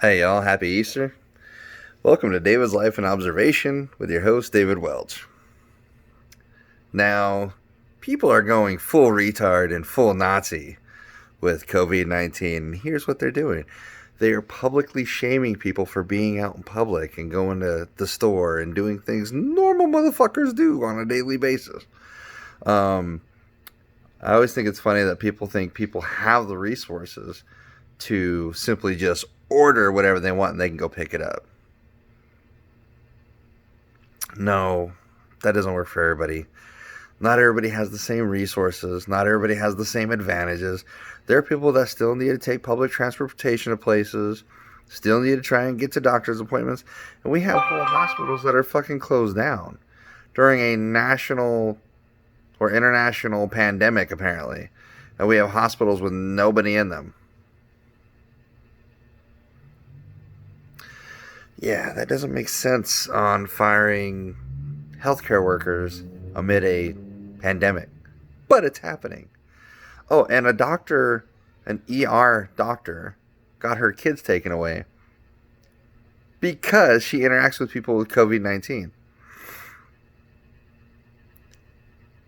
Hey y'all, happy Easter. Welcome to David's Life and Observation with your host, David Welch. Now, people are going full retard and full Nazi with COVID-19. Here's what they're doing. They are publicly shaming people for being out in public and going to the store and doing things normal motherfuckers do on a daily basis. I always think it's funny that people think people have the resources to simply just order whatever they want and they can go pick it up. No, that doesn't work for everybody. Not everybody has the same resources. Not everybody has the same advantages. There are people that still need to take public transportation to places, still need to try and get to doctor's appointments, and we have whole hospitals that are fucking closed down during a national or international pandemic, apparently. And we have hospitals with nobody in them. Yeah, that doesn't make sense on firing healthcare workers amid a pandemic. But it's happening. Oh, and an ER doctor, got her kids taken away because she interacts with people with COVID-19.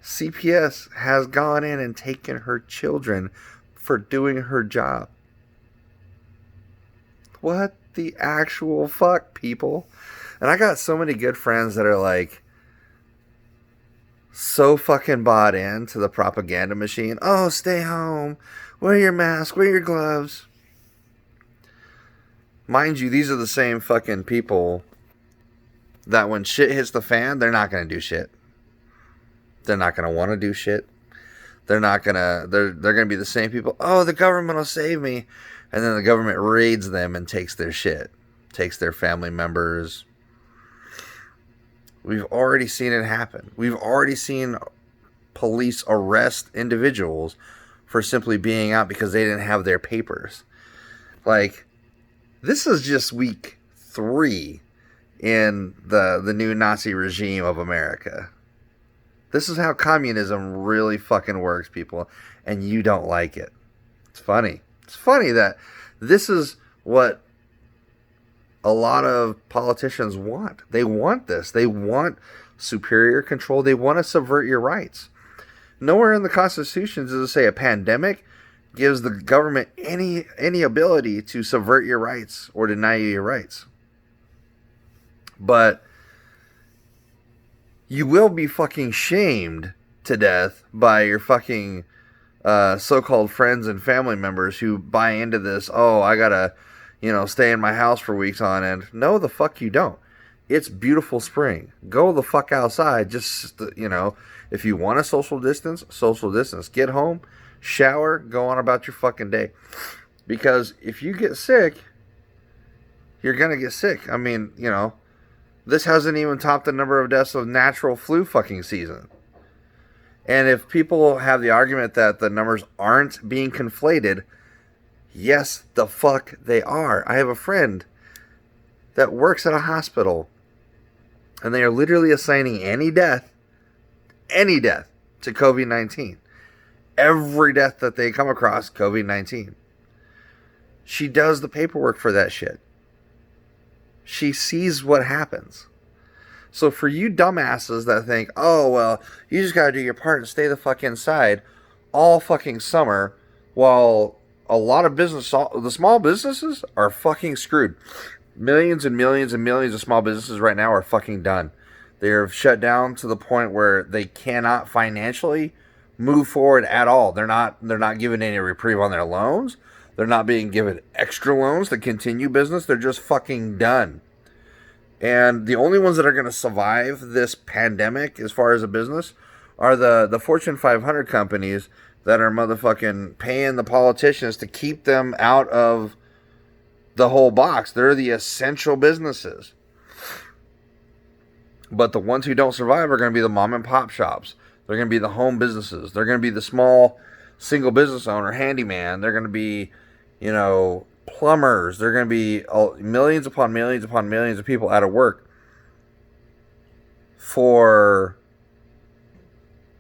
CPS has gone in and taken her children for doing her job. What the actual fuck, people? And I got so many good friends that are like so fucking bought into the propaganda machine. Oh, stay home, wear your mask, wear your gloves. Mind you, these are the same fucking people that when shit hits the fan, they're not going to do shit. They're not going to want to do shit. They're going to be the same people. Oh, the government will save me. And then the government raids them and takes their shit. Takes their family members. We've already seen it happen. We've already seen police arrest individuals for simply being out because they didn't have their papers. Like, this is just week 3 in the new Nazi regime of America. This is how communism really fucking works, people. And you don't like it. It's funny. It's funny that this is what a lot of politicians want. They want this. They want superior control. They want to subvert your rights. Nowhere in the Constitution does it say a pandemic gives the government any ability to subvert your rights or deny you your rights. But you will be fucking shamed to death by your fucking so-called friends and family members who buy into this. Oh, I gotta, stay in my house for weeks on end. No, the fuck you don't. It's beautiful spring. Go the fuck outside. Just, if you want to social distance, social distance. Get home, shower, go on about your fucking day. Because if you get sick, you're gonna get sick. I mean, this hasn't even topped the number of deaths of natural flu fucking season. And if people have the argument that the numbers aren't being conflated, yes, the fuck they are. I have a friend that works at a hospital, and they are literally assigning any death to COVID-19. Every death that they come across, COVID-19. She does the paperwork for that shit. She sees what happens. So for you dumbasses that think, oh, well, you just got to do your part and stay the fuck inside all fucking summer while a lot of the small businesses are fucking screwed. Millions and millions and millions of small businesses right now are fucking done. They're shut down to the point where they cannot financially move forward at all. They're not given any reprieve on their loans. They're not being given extra loans to continue business. They're just fucking done. And the only ones that are going to survive this pandemic as far as a business are the Fortune 500 companies that are motherfucking paying the politicians to keep them out of the whole box. They're the essential businesses. But the ones who don't survive are going to be the mom and pop shops. They're going to be the home businesses. They're going to be the small single business owner, handyman. They're going to be, plumbers. They're going to be millions upon millions upon millions of people out of work for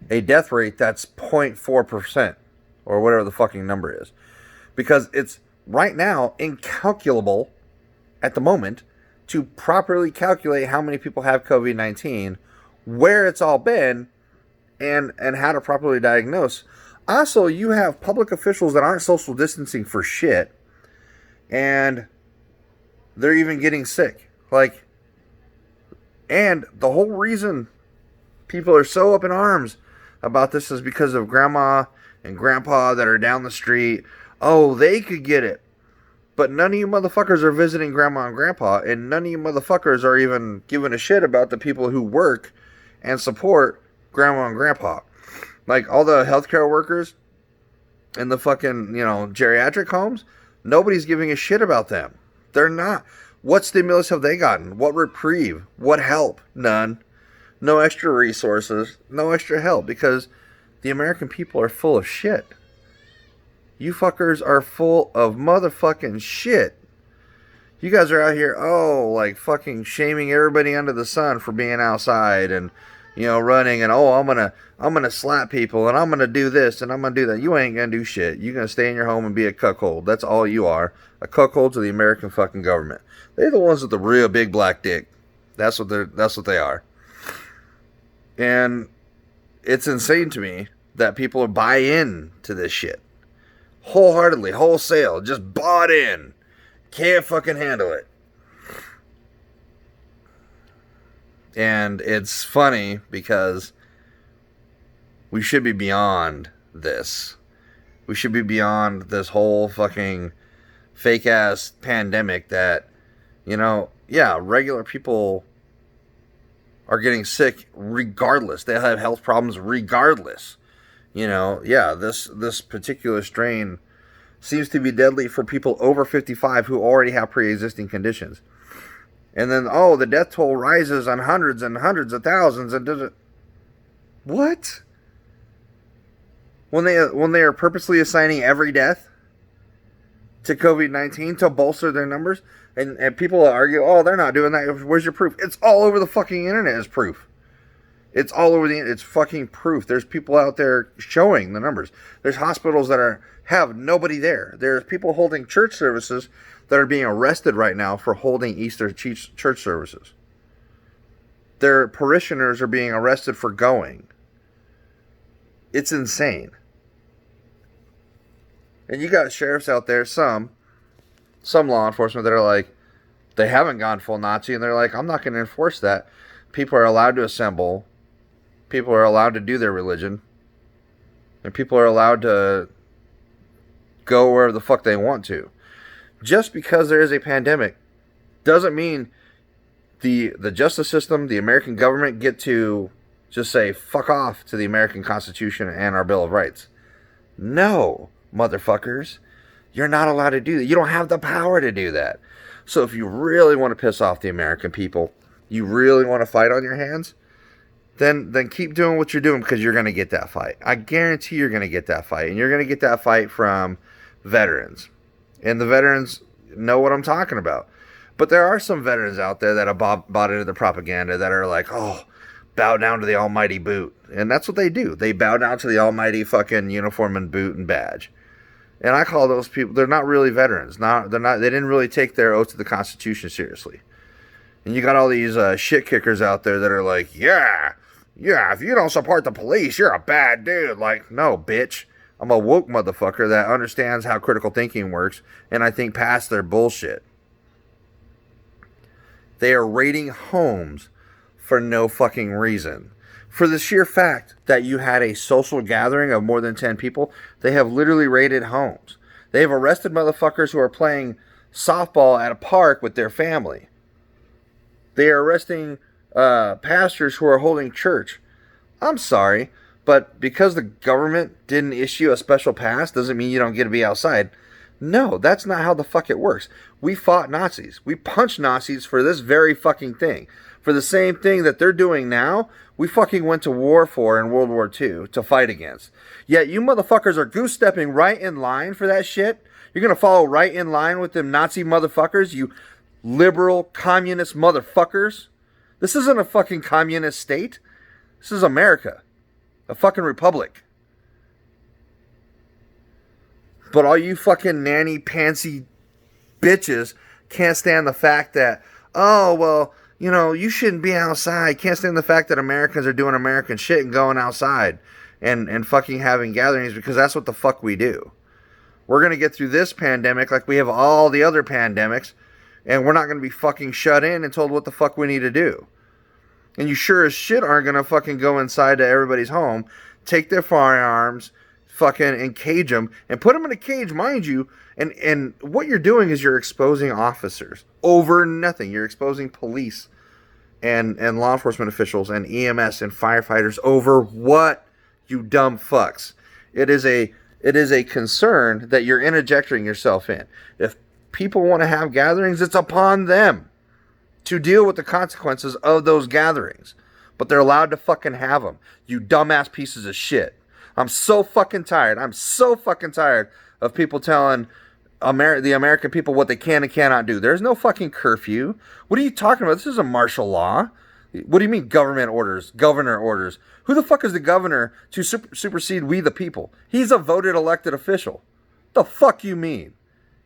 a death rate that's 0.4% or whatever the fucking number is. Because it's right now incalculable at the moment to properly calculate how many people have COVID-19, where it's all been, and how to properly diagnose. Also, you have public officials that aren't social distancing for shit, and they're even getting sick. And the whole reason people are so up in arms about this is because of grandma and grandpa that are down the street. Oh, they could get it. But none of you motherfuckers are visiting grandma and grandpa, and none of you motherfuckers are even giving a shit about the people who work and support grandma and grandpa. Like all the healthcare workers in the fucking, geriatric homes, nobody's giving a shit about them. They're not. What stimulus have they gotten? What reprieve? What help? None. No extra resources. No extra help, because the American people are full of shit. You fuckers are full of motherfucking shit. You guys are out here, fucking shaming everybody under the sun for being outside and, running and, I'm gonna slap people and I'm gonna do this and I'm gonna do that. You ain't gonna do shit. You're gonna stay in your home and be a cuckold. That's all you are. A cuckold to the American fucking government. They're the ones with the real big black dick. That's what they are. And it's insane to me that people buy in to this shit. Wholeheartedly, wholesale, just bought in. Can't fucking handle it. And it's funny because we should be beyond this. We should be beyond this whole fucking fake ass pandemic that, regular people are getting sick regardless. They have health problems regardless. This particular strain seems to be deadly for people over 55 who already have pre-existing conditions. And then, the death toll rises on hundreds and hundreds of thousands. And what? When they are purposely assigning every death to COVID-19 to bolster their numbers, and people argue, they're not doing that. Where's your proof? It's all over the fucking internet as proof. It's all over the internet. It's fucking proof. There's people out there showing the numbers. There's hospitals that have nobody there. There's people holding church services that are being arrested right now for holding Easter church services. Their parishioners are being arrested for going. It's insane. And you got sheriffs out there, some law enforcement that are like, they haven't gone full Nazi, and they're like, I'm not going to enforce that. People are allowed to assemble. People are allowed to do their religion. And people are allowed to go wherever the fuck they want to. Just because there is a pandemic doesn't mean the justice system, the American government get to just say fuck off to the American Constitution and our Bill of Rights. No, motherfuckers. You're not allowed to do that. You don't have the power to do that. So if you really want to piss off the American people, you really want to fight on your hands, then keep doing what you're doing, because you're going to get that fight. I guarantee you're going to get that fight. And you're going to get that fight from veterans. And the veterans know what I'm talking about. But there are some veterans out there that have bought into the propaganda that are like, bow down to the almighty boot. And that's what they do. They bow down to the almighty fucking uniform and boot and badge. And I call those people, they're not really veterans. They didn't really take their oath to the Constitution seriously. And you got all these shit kickers out there that are like, yeah, if you don't support the police, you're a bad dude. Like, no, bitch. I'm a woke motherfucker that understands how critical thinking works, and I think past their bullshit. They are raiding homes for no fucking reason. For the sheer fact that you had a social gathering of more than 10 people, they have literally raided homes. They have arrested motherfuckers who are playing softball at a park with their family. They are arresting pastors who are holding church. I'm sorry, but because the government didn't issue a special pass doesn't mean you don't get to be outside. No, that's not how the fuck it works. We fought Nazis. We punched Nazis for this very fucking thing. For the same thing that they're doing now, we fucking went to war for in World War II to fight against. Yet you motherfuckers are goose-stepping right in line for that shit. You're going to follow right in line with them Nazi motherfuckers, you liberal communist motherfuckers. This isn't a fucking communist state. This is America. A fucking republic. But all you fucking nanny-pantsy bitches Can't stand the fact that, oh, well, you know, you shouldn't be outside. Can't stand the fact that Americans are doing American shit and going outside and fucking having gatherings, because that's what the fuck we do. We're going to get through this pandemic like we have all the other pandemics, and we're not going to be fucking shut in and told what the fuck we need to do. And you sure as shit aren't going to fucking go inside to everybody's home, take their firearms, fucking, and cage them, and put them in a cage, mind you. And what you're doing is you're exposing officers over nothing. You're exposing police and law enforcement officials and EMS and firefighters over what, you dumb fucks? It is a concern that you're interjecting yourself in. If people want to have gatherings, it's upon them to deal with the consequences of those gatherings. But they're allowed to fucking have them. You dumbass pieces of shit. I'm so fucking tired. I'm so fucking tired of people telling the American people what they can and cannot do. There's no fucking curfew. What are you talking about? This is a martial law. What do you mean government orders? Governor orders? Who the fuck is the governor to supersede we the people? He's a voted elected official. The fuck you mean?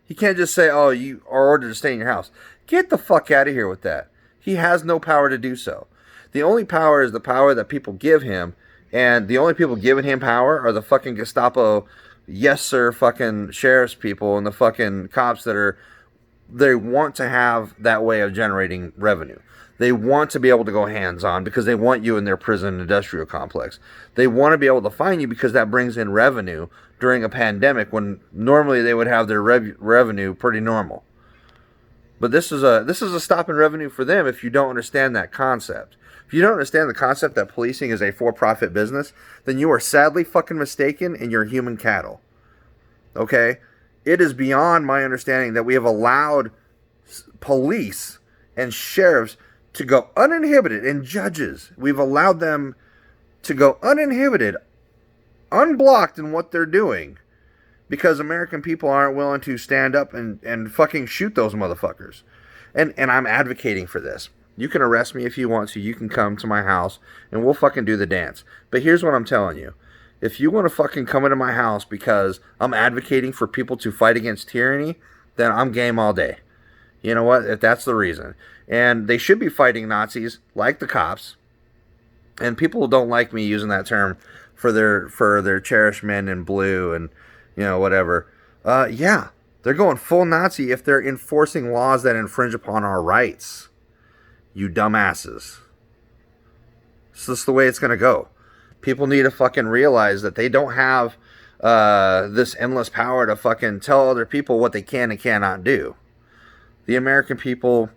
He can't just say, oh, you are ordered to stay in your house. Get the fuck out of here with that. He has no power to do so. The only power is the power that people give him, and the only people giving him power are the fucking Gestapo, yes sir, fucking sheriff's people and the fucking cops they want to have that way of generating revenue. They want to be able to go hands-on because they want you in their prison industrial complex. They want to be able to find you because that brings in revenue during a pandemic when normally they would have their revenue pretty normal. But this is a stop in revenue for them if you don't understand that concept. If you don't understand the concept that policing is a for-profit business, then you are sadly fucking mistaken and you're human cattle. Okay? It is beyond my understanding that we have allowed police and sheriffs to go uninhibited, and judges, we've allowed them to go uninhibited, unblocked in what they're doing, because American people aren't willing to stand up and fucking shoot those motherfuckers. And I'm advocating for this. You can arrest me if you want to. You can come to my house and we'll fucking do the dance. But here's what I'm telling you. If you want to fucking come into my house because I'm advocating for people to fight against tyranny, then I'm game all day. You know what? If that's the reason. And they should be fighting Nazis like the cops. And people don't like me using that term for their cherished men in blue and, you know, whatever. Yeah, they're going full Nazi if they're enforcing laws that infringe upon our rights. You dumbasses. It's just the way it's going to go. People need to fucking realize that they don't have this endless power to fucking tell other people what they can and cannot do. The American people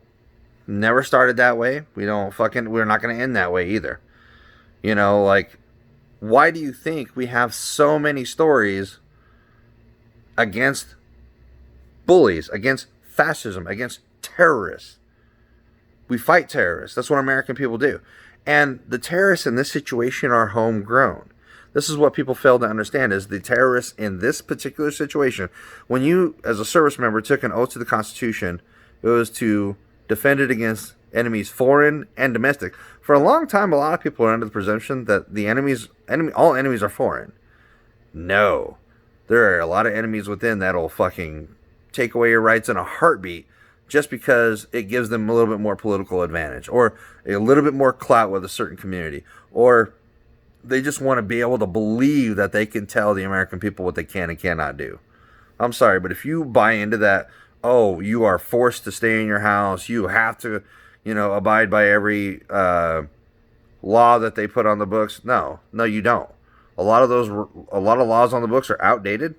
never started that way. We're not going to end that way either. You know, like, why do you think we have so many stories against bullies, against fascism, against terrorists? We fight terrorists. That's what American people do. And the terrorists in this situation are homegrown. This is what people fail to understand, is the terrorists in this particular situation. When you, as a service member, took an oath to the Constitution, it was to defend it against enemies, foreign and domestic. For a long time, a lot of people are under the presumption that all enemies are foreign. No. There are a lot of enemies within that'll fucking take away your rights in a heartbeat just because it gives them a little bit more political advantage or a little bit more clout with a certain community, or they just want to be able to believe that they can tell the American people what they can and cannot do. I'm sorry, but if you buy into that, oh, you are forced to stay in your house, you have to, abide by every law that they put on the books. No, you don't. A lot of laws on the books are outdated,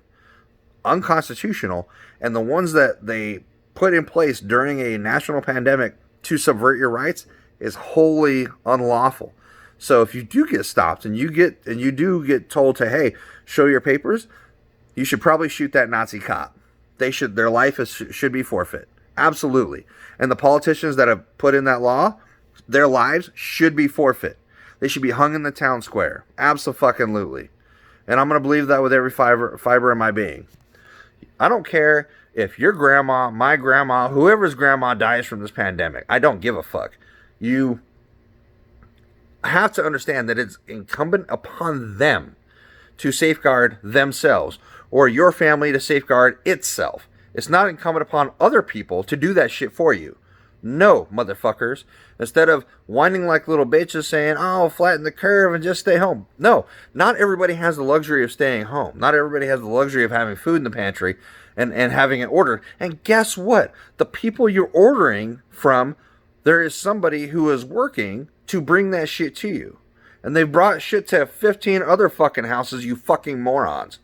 unconstitutional, and the ones that they put in place during a national pandemic to subvert your rights is wholly unlawful. So if you do get stopped and you do get told to, hey, show your papers, you should probably shoot that Nazi cop. Their life should be forfeit. Absolutely. And the politicians that have put in that law, their lives should be forfeit. They should be hung in the town square. Abso-fucking-lutely. And I'm going to believe that with every fiber in my being. I don't care if your grandma, my grandma, whoever's grandma dies from this pandemic. I don't give a fuck. You have to understand that it's incumbent upon them to safeguard themselves, or your family to safeguard itself. It's not incumbent upon other people to do that shit for you. No, motherfuckers. Instead of whining like little bitches saying, oh, flatten the curve and just stay home. No, not everybody has the luxury of staying home. Not everybody has the luxury of having food in the pantry and having it ordered. And guess what? The people you're ordering from, there is somebody who is working to bring that shit to you. And they've brought shit to 15 other fucking houses, you fucking morons.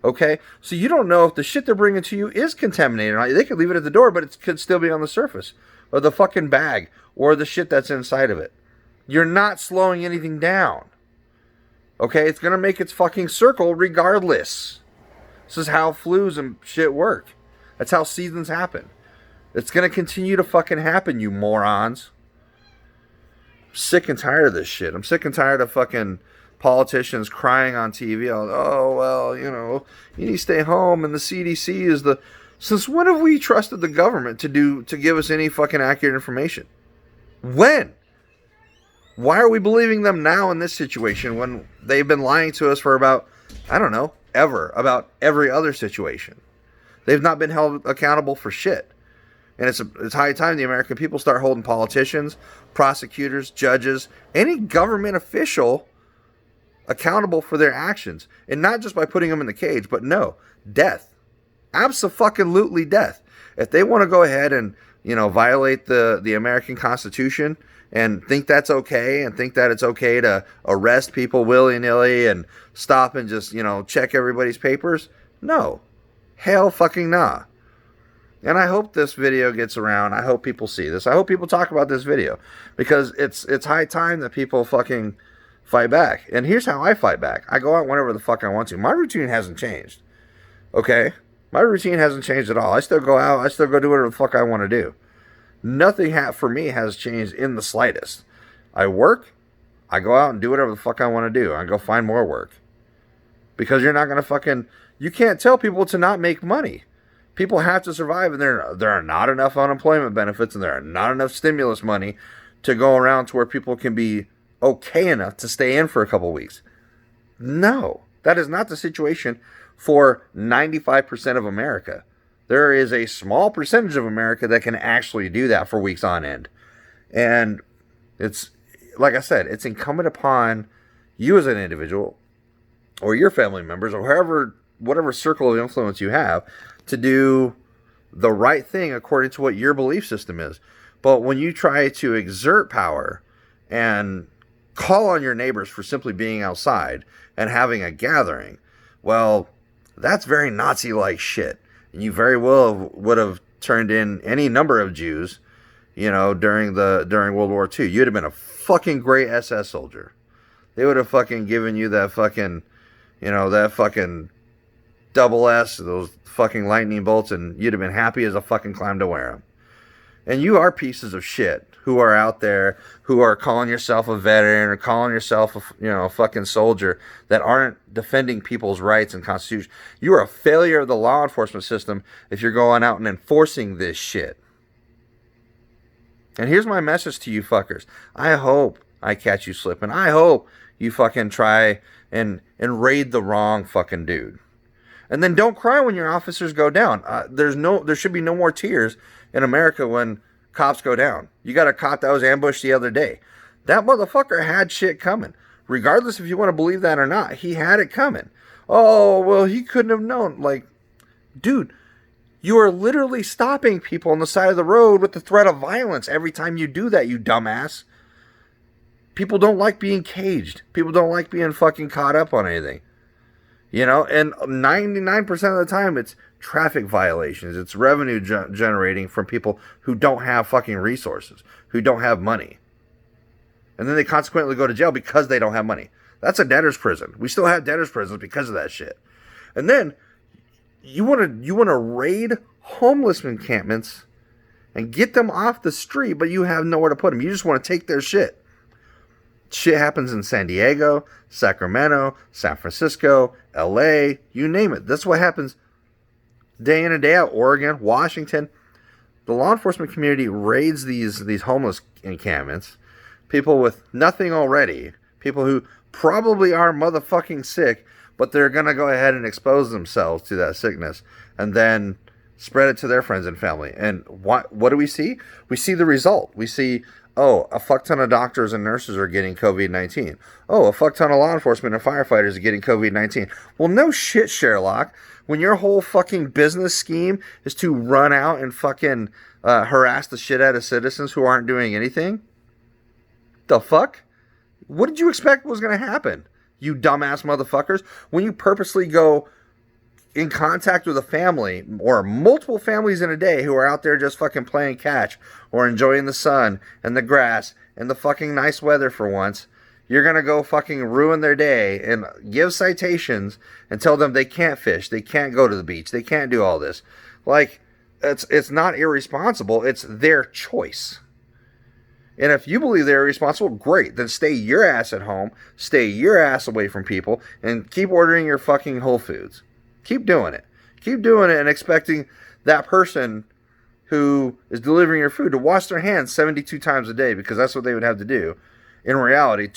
Okay? So you don't know if the shit they're bringing to you is contaminated. They could leave it at the door, but it could still be on the surface. Or the fucking bag, or the shit that's inside of it. You're not slowing anything down. Okay? It's going to make its fucking circle regardless. This is how flus and shit work. That's how seasons happen. It's going to continue to fucking happen, you morons. I'm sick and tired of this shit. I'm sick and tired of fucking politicians crying on TV. Oh, well, you need to stay home, and the CDC is the... Since when have we trusted the government to give us any fucking accurate information? When? Why are we believing them now in this situation when they've been lying to us for about, I don't know, about every other situation? They've not been held accountable for shit. And it's high time the American people start holding politicians, prosecutors, judges, any government official accountable for their actions. And not just by putting them in the cage, but no, death. Abso-fucking-lutely death. If they want to go ahead and, violate the American Constitution and think that's okay and think that it's okay to arrest people willy-nilly and stop and just, check everybody's papers, no. Hell fucking nah. And I hope this video gets around. I hope people see this. I hope people talk about this video because it's high time that people fucking fight back. And here's how I fight back. I go out whenever the fuck I want to. My routine hasn't changed. Okay? My routine hasn't changed at all. I still go out. I still go do whatever the fuck I want to do. Nothing for me has changed in the slightest. I work. I go out and do whatever the fuck I want to do. I go find more work. Because you're not going to fucking... You can't tell people to not make money. People have to survive, and there are not enough unemployment benefits, and there are not enough stimulus money to go around to where people can be okay enough to stay in for a couple weeks. No. That is not the situation for 95% of America. There is a small percentage of America that can actually do that for weeks on end. And it's, like I said, it's incumbent upon you as an individual or your family members or whatever circle of influence you have to do the right thing according to what your belief system is. But when you try to exert power and call on your neighbors for simply being outside and having a gathering, well, that's very Nazi-like shit. And you very well would have turned in any number of Jews, during World War II. You'd have been a fucking great SS soldier. They would have fucking given you that fucking, that fucking double S, those fucking lightning bolts, and you'd have been happy as a fucking clown to wear them. And you are pieces of shit who are out there, who are calling yourself a veteran or calling yourself a fucking soldier that aren't defending people's rights and constitution. You are a failure of the law enforcement system if you're going out and enforcing this shit. And here's my message to you fuckers. I hope I catch you slipping. I hope you fucking try and raid the wrong fucking dude. And then don't cry when your officers go down. There should be no more tears in America when cops go down. You got a cop that was ambushed the other day. That motherfucker had shit coming. Regardless if you want to believe that or not, he had it coming. Oh, well, he couldn't have known. Like, dude, you are literally stopping people on the side of the road with the threat of violence every time you do that, you dumbass. People don't like being caged. People don't like being fucking caught up on anything. And 99% of the time, it's traffic violations. It's revenue generating from people who don't have fucking resources, who don't have money. And then they consequently go to jail because they don't have money. That's a debtor's prison. We still have debtor's prisons because of that shit. And then you want to raid homeless encampments and get them off the street, but you have nowhere to put them. You just want to take their shit. Shit happens in San Diego, Sacramento, San Francisco, LA, you name it. That's what happens day in and day out. Oregon, Washington. The law enforcement community raids these homeless encampments. People with nothing already. People who probably are motherfucking sick, but they're going to go ahead and expose themselves to that sickness. And then spread it to their friends and family. And what do we see? We see the result. We see, oh, a fuck ton of doctors and nurses are getting COVID-19. Oh, a fuck ton of law enforcement and firefighters are getting COVID-19. Well, no shit, Sherlock. When your whole fucking business scheme is to run out and fucking harass the shit out of citizens who aren't doing anything, the fuck? What did you expect was going to happen, you dumbass motherfuckers? When you purposely go in contact with a family or multiple families in a day who are out there just fucking playing catch or enjoying the sun and the grass and the fucking nice weather for once, you're going to go fucking ruin their day and give citations and tell them they can't fish, they can't go to the beach, they can't do all this. Like, it's not irresponsible, it's their choice. And if you believe they're irresponsible, great. Then stay your ass at home, stay your ass away from people, and keep ordering your fucking Whole Foods. Keep doing it. Keep doing it and expecting that person who is delivering your food to wash their hands 72 times a day, because that's what they would have to do. In reality,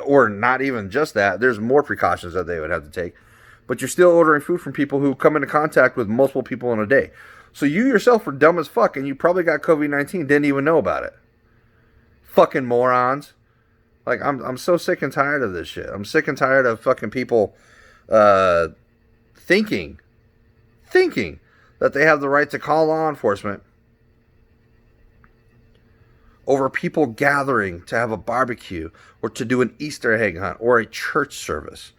or not even just that, there's more precautions that they would have to take. But you're still ordering food from people who come into contact with multiple people in a day. So you yourself are dumb as fuck, and you probably got COVID-19, didn't even know about it. Fucking morons. Like, I'm so sick and tired of this shit. I'm sick and tired of fucking people thinking that they have the right to call law enforcement over people gathering to have a barbecue or to do an Easter egg hunt or a church service.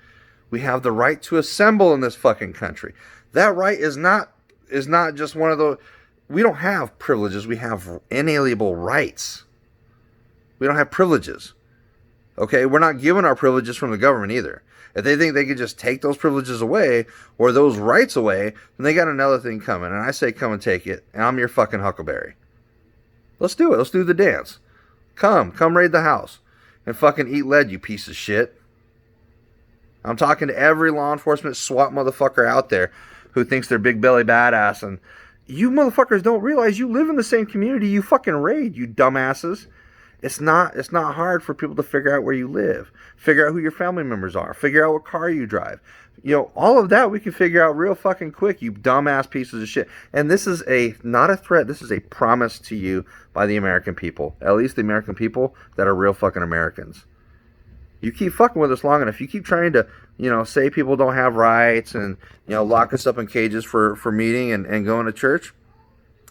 We have the right to assemble in this fucking country. That right is not just one of those. We don't have privileges. We have inalienable rights. We don't have privileges. Okay? We're not given our privileges from the government either. If they think they could just take those privileges away or those rights away, then they got another thing coming. And I say come and take it. And I'm your fucking Huckleberry. Let's do it. Let's do the dance. Come raid the house. And fucking eat lead, you piece of shit. I'm talking to every law enforcement SWAT motherfucker out there who thinks they're big belly badass. And you motherfuckers don't realize you live in the same community you fucking raid, you dumbasses. It's not hard for people to figure out where you live, figure out who your family members are, figure out what car you drive. You know, all of that we can figure out real fucking quick, you dumbass pieces of shit. And this is not a threat, this is a promise to you by the American people. At least the American people that are real fucking Americans. You keep fucking with us long enough, you keep trying to, say people don't have rights and, lock us up in cages for meeting and going to church.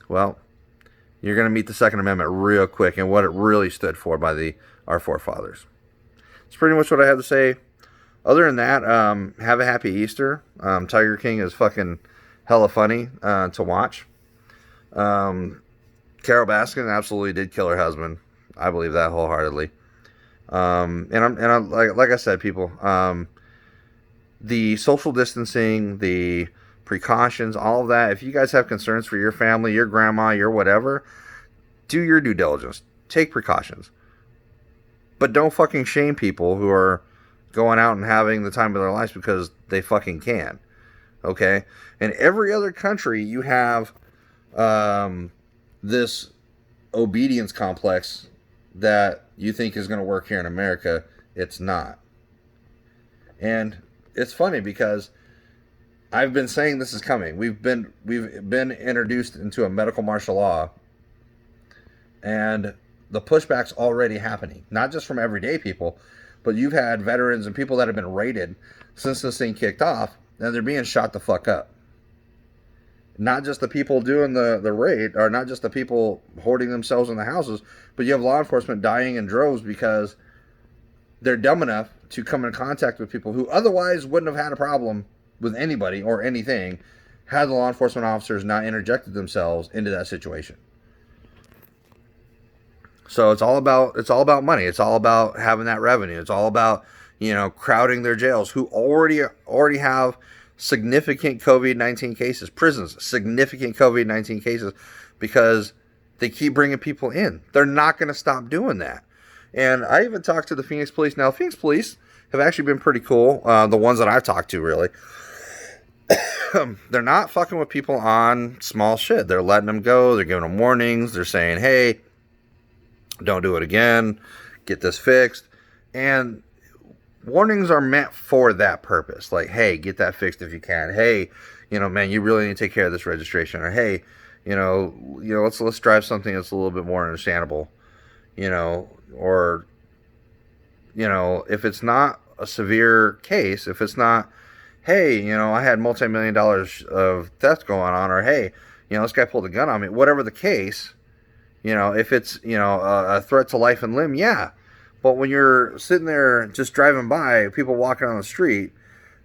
Well, you're going to meet the Second Amendment real quick and what it really stood for by our forefathers. That's pretty much what I have to say. Other than that, have a happy Easter. Tiger King is fucking hella funny to watch. Carol Baskin absolutely did kill her husband. I believe that wholeheartedly. And I'm like I said, people, the social distancing, the precautions, all of that. If you guys have concerns for your family, your grandma, your whatever, do your due diligence. Take precautions. But don't fucking shame people who are going out and having the time of their lives because they fucking can. Okay? In every other country, you have this obedience complex that you think is going to work here in America. It's not. And it's funny because I've been saying this is coming. We've been introduced into a medical martial law, and the pushback's already happening. Not just from everyday people, but you've had veterans and people that have been raided since this thing kicked off, and they're being shot the fuck up. Not just the people doing the raid, or not just the people hoarding themselves in the houses, but you have law enforcement dying in droves because they're dumb enough to come in contact with people who otherwise wouldn't have had a problem with anybody or anything had the law enforcement officers not interjected themselves into that situation. So it's all about money. It's all about having that revenue. It's all about, crowding their jails who already have significant COVID-19 cases, prisons, significant COVID-19 cases, because they keep bringing people in. They're not going to stop doing that. And I even talked to the Phoenix police. Now, Phoenix police have actually been pretty cool. The ones that I've talked to, really. They're not fucking with people on small shit. They're letting them go. They're giving them warnings. They're saying, hey, don't do it again. Get this fixed. And warnings are meant for that purpose. Like, hey, get that fixed if you can. Hey, man, you really need to take care of this registration, or hey, let's drive something that's a little bit more understandable, or if it's not a severe case, if it's not, hey, I had multi-million dollars of theft going on, or hey, this guy pulled a gun on me, whatever the case, if it's, a threat to life and limb, yeah. But when you're sitting there just driving by, people walking on the street,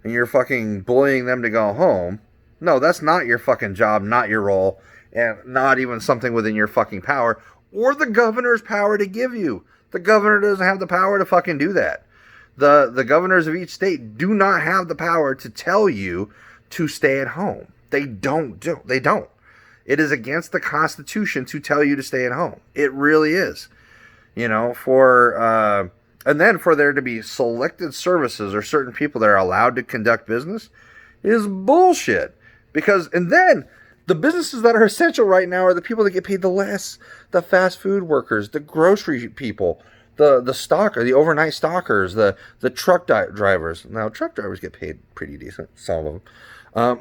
and you're fucking bullying them to go home, no, that's not your fucking job, not your role, and not even something within your fucking power, or the governor's power to give you. The governor doesn't have the power to fucking do that. The governors of each state do not have the power to tell you to stay at home. They don't. It is against the Constitution to tell you to stay at home. It really is. And then for there to be selected services or certain people that are allowed to conduct business is bullshit. And then the businesses that are essential right now are the people that get paid the less. The fast food workers, the grocery people, the overnight stalkers, the truck drivers. Now, truck drivers get paid pretty decent, some of them.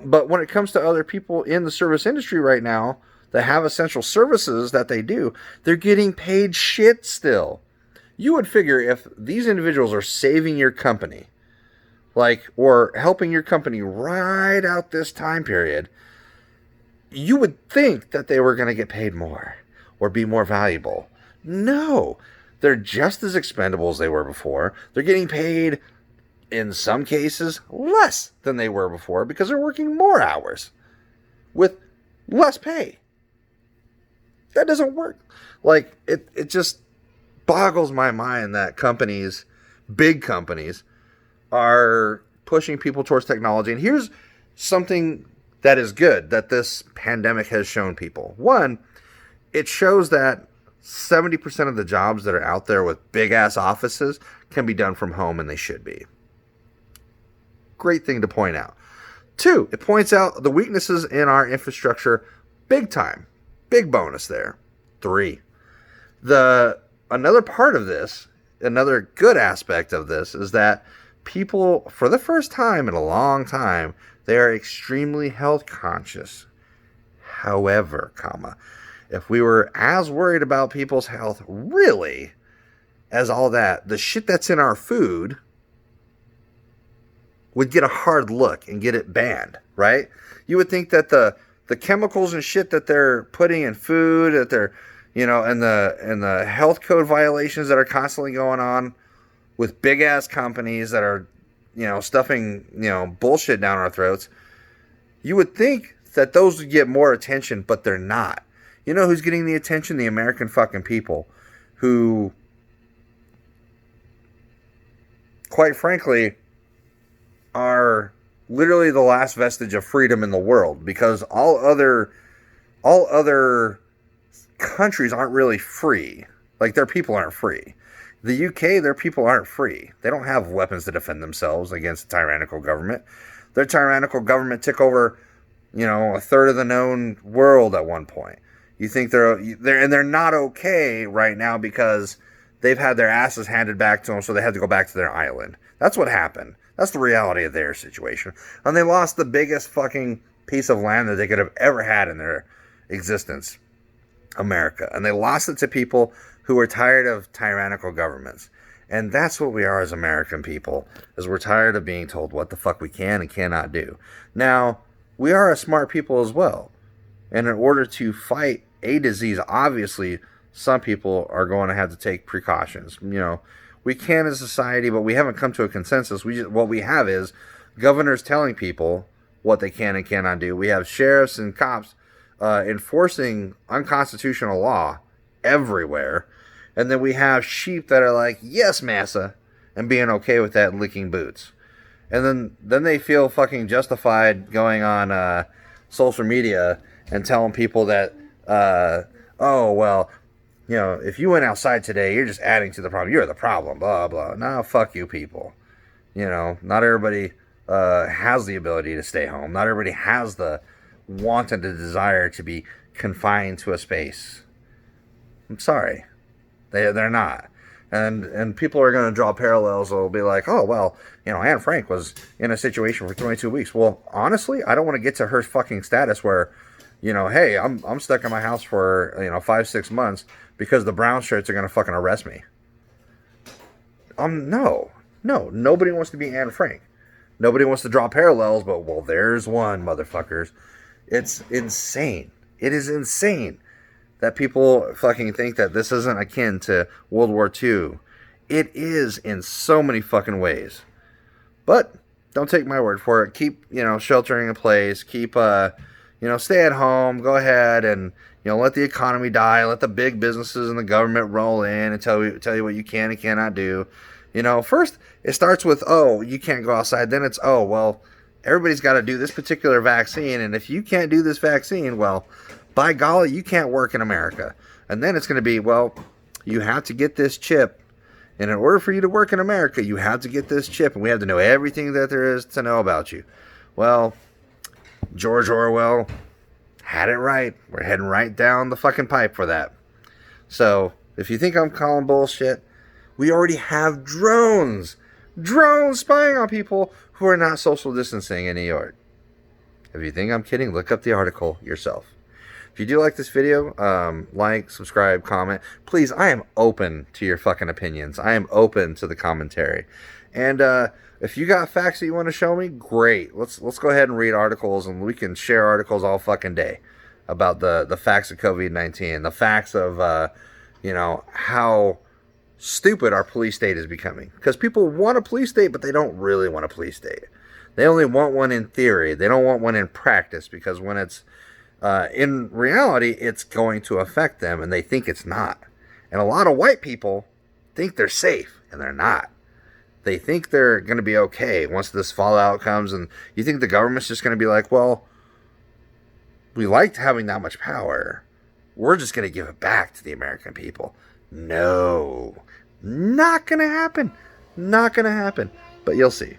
But when it comes to other people in the service industry right now that have essential services that they do, they're getting paid shit still. You would figure if these individuals are saving your company, or helping your company ride out this time period, you would think that they were going to get paid more or be more valuable. No, they're just as expendable as they were before. They're getting paid, in some cases, less than they were before because they're working more hours with less pay. That doesn't work. It just boggles my mind that companies, big companies, are pushing people towards technology. And here's something that is good that this pandemic has shown people. One, it shows that 70% of the jobs that are out there with big-ass offices can be done from home, and they should be. Great thing to point out. Two, it points out the weaknesses in our infrastructure big time. Big bonus there. Three, another part of this, another good aspect of this is that people, for the first time in a long time, they are extremely health conscious. However, if we were as worried about people's health, really, as all that, the shit that's in our food would get a hard look and get it banned, right? You would think that the chemicals and shit that they're putting in food, that they're, and the health code violations that are constantly going on with big ass companies that are, stuffing, bullshit down our throats, you would think that those would get more attention, but they're not. You know who's getting the attention? The American fucking people, who, quite frankly, are literally the last vestige of freedom in the world, because all other countries aren't really free. Their people aren't free. The UK, their people aren't free. They don't have weapons to defend themselves against a tyrannical government. Their tyrannical government took over, a third of the known world at one point. You think they're not okay right now because they've had their asses handed back to them, so they had to go back to their island. That's what happened. That's the reality of their situation. And they lost the biggest fucking piece of land that they could have ever had in their existence, America. And they lost it to people who are tired of tyrannical governments. And that's what we are as American people, is we're tired of being told what the fuck we can and cannot do. Now, we are a smart people as well. And in order to fight a disease, obviously, some people are going to have to take precautions. We can as a society, but we haven't come to a consensus. What we have is governors telling people what they can and cannot do. We have sheriffs and cops enforcing unconstitutional law everywhere. And then we have sheep that are like, yes, massa, and being okay with that and licking boots. And then they feel fucking justified going on social media and telling people that, if you went outside today, you're just adding to the problem. You're the problem, blah, blah. No, fuck you people. Not everybody has the ability to stay home. Not everybody has the want and the desire to be confined to a space. I'm sorry. They're not. And people are going to draw parallels. They'll be like, oh, well, Anne Frank was in a situation for 22 weeks. Well, honestly, I don't want to get to her fucking status where, hey, I'm stuck in my house for, 5-6 months because the brown shirts are going to fucking arrest me. No, nobody wants to be Anne Frank. Nobody wants to draw parallels, but, well, there's one, motherfuckers. It's insane. It is insane that people fucking think that this isn't akin to World War II. It is in so many fucking ways. But don't take my word for it. Keep, sheltering in place. Keep, stay at home. Go ahead and, let the economy die. Let the big businesses and the government roll in and tell you what you can and cannot do. First it starts with, oh, you can't go outside. Then it's, oh, well, everybody's got to do this particular vaccine. And if you can't do this vaccine, well, by golly, you can't work in America. And then it's going to be, well, you have to get this chip. And in order for you to work in America, you have to get this chip. And we have to know everything that there is to know about you. Well, George Orwell had it right. We're heading right down the fucking pipe for that. So, if you think I'm calling bullshit, we already have drones. Drones spying on people who are not social distancing in New York. If you think I'm kidding, look up the article yourself. If you do like this video, like, subscribe, comment. Please, I am open to your fucking opinions. I am open to the commentary. And if you got facts that you want to show me, great. Let's go ahead and read articles, and we can share articles all fucking day about the facts of COVID-19, the facts of, how stupid our police state is becoming. Because people want a police state, but they don't really want a police state. They only want one in theory. They don't want one in practice, because when it's in reality, it's going to affect them, and they think it's not. And a lot of white people think they're safe, and they're not. They think they're going to be okay once this fallout comes, and you think the government's just going to be like, well, we liked having that much power. We're just going to give it back to the American people. No, not going to happen. Not going to happen. But you'll see.